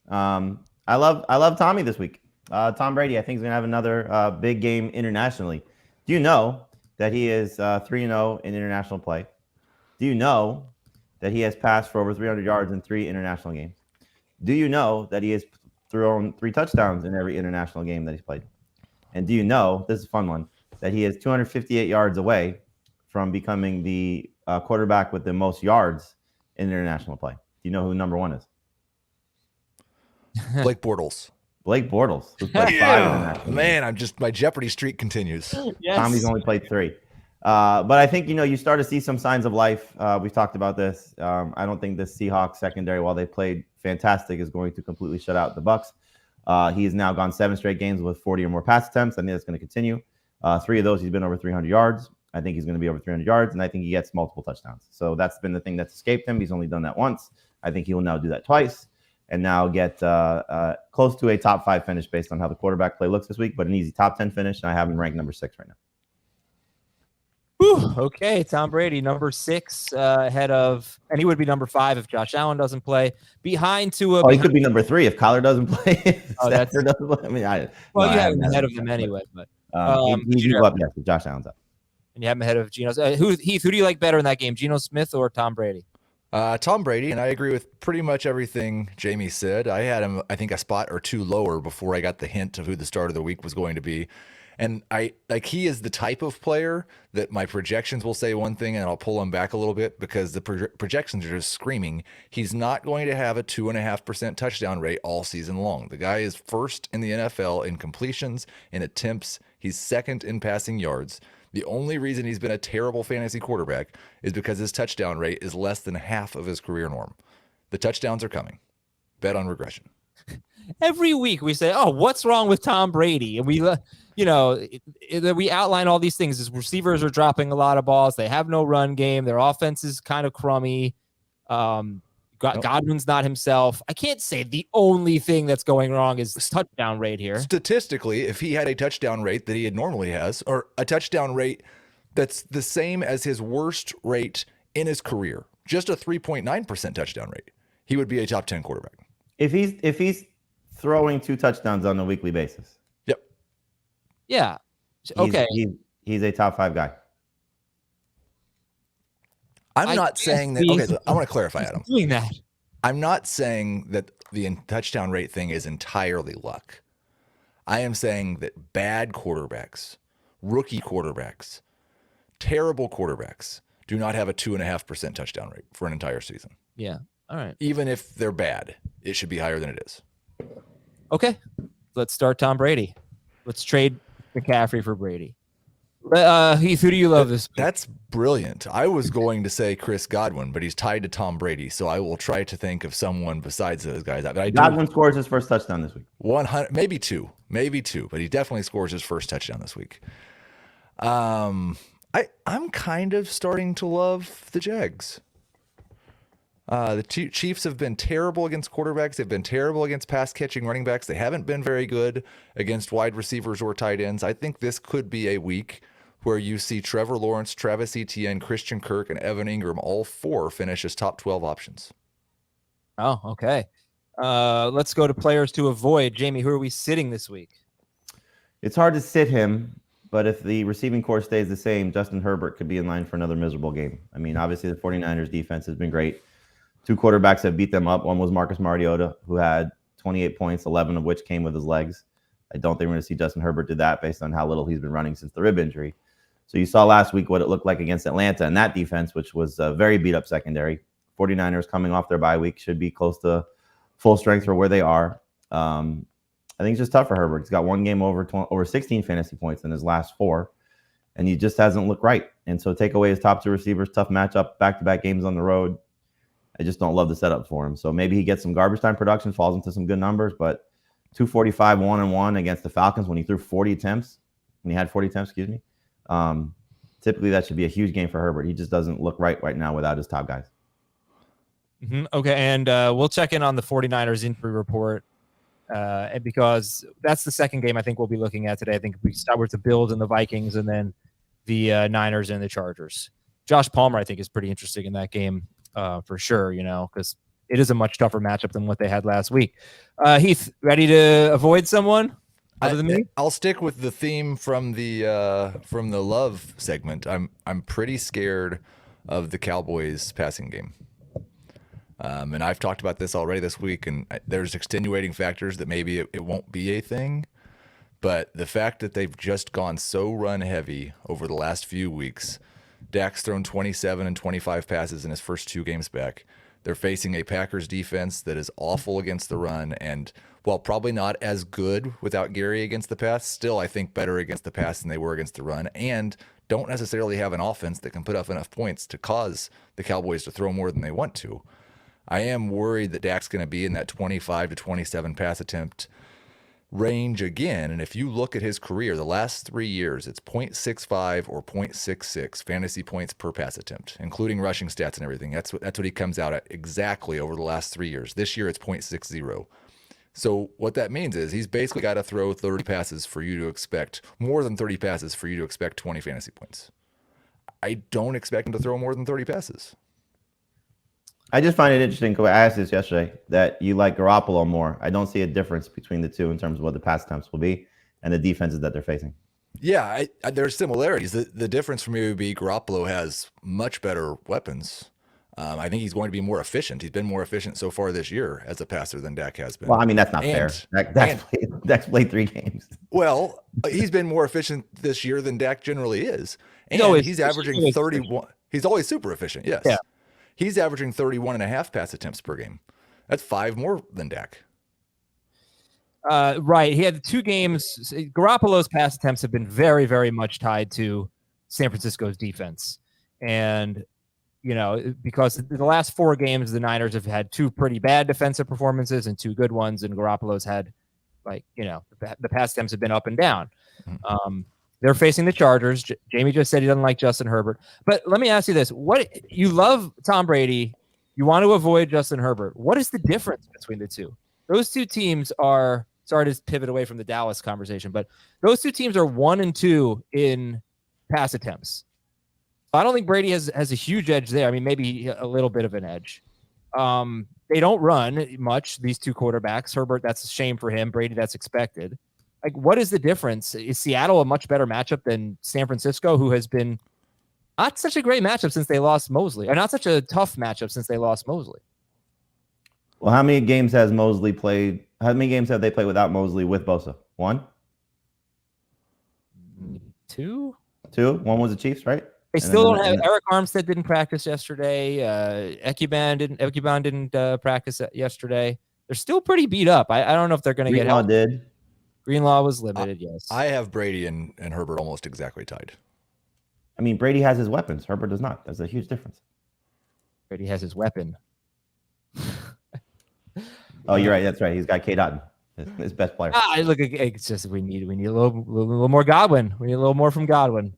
I love Tommy this week. Tom Brady, I think, is going to have another big game internationally. Do you know that he is 3-0 in international play? Do you know that he has passed for over 300 yards in 3 international games? Do you know that he has thrown 3 touchdowns in every international game that he's played? And do you know, this is a fun one, that he is 258 yards away from becoming the quarterback with the most yards in international play? Do you know who number 1 is? Blake Bortles. Blake Bortles, who played 5 international Man, my Jeopardy streak continues. Yes. Tommy's only played 3. But I think, you start to see some signs of life. We've talked about this. I don't think this Seahawks secondary, while they played fantastic, is going to completely shut out the Bucs. He has now gone 7 straight games with 40 or more pass attempts. I think that's going to continue. 3 of those, he's been over 300 yards. I think he's going to be over 300 yards, and I think he gets multiple touchdowns. So that's been the thing that's escaped him. He's only done that once. I think he will now do that twice and now get close to a top 5 finish based on how the quarterback play looks this week, but an easy top 10 finish, and I have him ranked number 6 right now. Whew, okay, Tom Brady, number 6, ahead of, and he would be number 5 if Josh Allen doesn't play. Behind Tua. He could be number 3 if Kyler doesn't play. That's doesn't play. I mean, you have him ahead of him anyway. But he's up next if Josh Allen's up. And you have him ahead of Geno. Heath, who do you like better in that game, Geno Smith or Tom Brady? Tom Brady, and I agree with pretty much everything Jamie said. I had him, I think, a spot or 2 lower before I got the hint of who the start of the week was going to be. And he is the type of player that my projections will say one thing and I'll pull him back a little bit because the projections are just screaming. He's not going to have a 2.5% touchdown rate all season long. The guy is first in the NFL in completions, in attempts. He's second in passing yards. The only reason he's been a terrible fantasy quarterback is because his touchdown rate is less than half of his career norm. The touchdowns are coming. Bet on regression. Every week we say, "Oh, what's wrong with Tom Brady?" And we, we outline all these things. His receivers are dropping a lot of balls. They have no run game. Their offense is kind of crummy. Godwin's not himself. I can't say the only thing that's going wrong is this touchdown rate here. Statistically, if he had a touchdown rate that he normally has, or a touchdown rate that's the same as his worst rate in his career, just a 3.9% touchdown rate, he would be a top 10 quarterback. If he's throwing 2 touchdowns on a weekly basis. Yep. Yeah. Okay. He's a top 5 guy. I'm not saying that. Okay, I want to clarify, Adam. Doing that. I'm not saying that the touchdown rate thing is entirely luck. I am saying that bad quarterbacks, rookie quarterbacks, terrible quarterbacks do not have a 2.5% touchdown rate for an entire season. Yeah. All right. Even if they're bad, it should be higher than it is. Okay. Let's start Tom Brady. Let's trade McCaffrey for Brady. Heath, who do you love this week? That's brilliant. I was going to say Chris Godwin, but he's tied to Tom Brady, so I will try to think of someone besides those guys. Godwin scores his first touchdown this week. 100, maybe two, but he definitely scores his first touchdown this week. I'm kind of starting to love the Jags. The Chiefs have been terrible against quarterbacks. They've been terrible against pass-catching running backs. They haven't been very good against wide receivers or tight ends. I think this could be a week where you see Trevor Lawrence, Travis Etienne, Christian Kirk, and Evan Ingram all 4 finish as top 12 options. Oh, okay. Let's go to players to avoid. Jamie, who are we sitting this week? It's hard to sit him, but if the receiving core stays the same, Justin Herbert could be in line for another miserable game. I mean, obviously the 49ers defense has been great. 2 quarterbacks have beat them up. One was Marcus Mariota, who had 28 points, 11 of which came with his legs. I don't think we're going to see Justin Herbert do that based on how little he's been running since the rib injury. So you saw last week what it looked like against Atlanta and that defense, which was a very beat-up secondary. 49ers coming off their bye week should be close to full strength for where they are. I think it's just tough for Herbert. He's got 1 game over 16 fantasy points in his last 4, and he just hasn't looked right. And so take away his top 2 receivers, tough matchup, back-to-back games on the road. I just don't love the setup for him. So maybe he gets some garbage time production, falls into some good numbers, but 245, 1-1 against the Falcons when he threw 40 attempts, when he had 40 attempts, excuse me. Typically that should be a huge game for Herbert. He just doesn't look right now without his top guys. Mm-hmm. Okay, and we'll check in on the 49ers injury report because that's the second game I think we'll be looking at today. I think we start with the Bills and the Vikings and then the Niners and the Chargers. Josh Palmer, I think, is pretty interesting in that game for sure, because it is a much tougher matchup than what they had last week. Heath, ready to avoid someone other than me? I'll stick with the theme from the love segment. I'm pretty scared of the Cowboys passing game. And I've talked about this already this week, and there's extenuating factors that maybe it won't be a thing. But the fact that they've just gone so run heavy over the last few weeks, Dak's thrown 27 and 25 passes in his first 2 games back. They're facing a Packers defense that is awful against the run, and while probably not as good without Gary against the pass, still I think better against the pass than they were against the run, and don't necessarily have an offense that can put up enough points to cause the Cowboys to throw more than they want to. I am worried that Dak's going to be in that 25 to 27 pass attempt range again. And if you look at his career, the last 3 years, it's 0.65 or 0.66 fantasy points per pass attempt, including rushing stats and everything. That's what he comes out at exactly over the last 3 years. This year, it's 0.60. So what that means is he's basically got to throw 30 passes for you to expect, more than 30 passes for you to expect 20 fantasy points. I don't expect him to throw more than 30 passes. I just find it interesting, because I asked this yesterday, that you like Garoppolo more. I don't see a difference between the two in terms of what the pass attempts will be and the defenses that they're facing. Yeah, there's similarities. The difference for me would be Garoppolo has much better weapons. I think he's going to be more efficient. He's been more efficient so far this year as a passer than Dak has been. Well, I mean, that's not fair. Dak's played 3 games. Well, he's been more efficient this year than Dak generally is. And he's averaging 31. He's always super efficient, yes. Yeah. He's averaging 31 and a half pass attempts per game. That's 5 more than Dak. Right. He had 2 games. Garoppolo's pass attempts have been very, very much tied to San Francisco's defense. And, because the last 4 games, the Niners have had 2 pretty bad defensive performances and 2 good ones. And Garoppolo's had, the pass attempts have been up and down. Mm-hmm. They're facing the Chargers. Jamie just said he doesn't like Justin Herbert. But let me ask you this. What you love Tom Brady, you want to avoid Justin Herbert. What is the difference between the two? Those 2 teams are, sorry to pivot away from the Dallas conversation, but those 2 teams are 1 and 2 in pass attempts. I don't think Brady has a huge edge there. I mean, maybe a little bit of an edge. They don't run much, these 2 quarterbacks. Herbert, that's a shame for him. Brady, that's expected. Like, what is the difference? Is Seattle a much better matchup than San Francisco, who has been not such a great matchup since they lost Mosley, or not such a tough matchup since they lost Mosley? Well, how many games has Mosley played? How many games have they played without Mosley with Bosa? 1? 2? 2? 1 was the Chiefs, right? They still don't have Eric Armstead didn't practice yesterday. Ekuban didn't practice yesterday. They're still pretty beat up. I don't know if they're going to get help. Did. Greenlaw was limited, yes. I have Brady and Herbert almost exactly tied. I mean, Brady has his weapons. Herbert does not. That's a huge difference. Brady has his weapon. Oh, you're right. That's right. He's got K. Dotton, his best player. Look, it's just we need a little more Godwin. We need a little more from Godwin.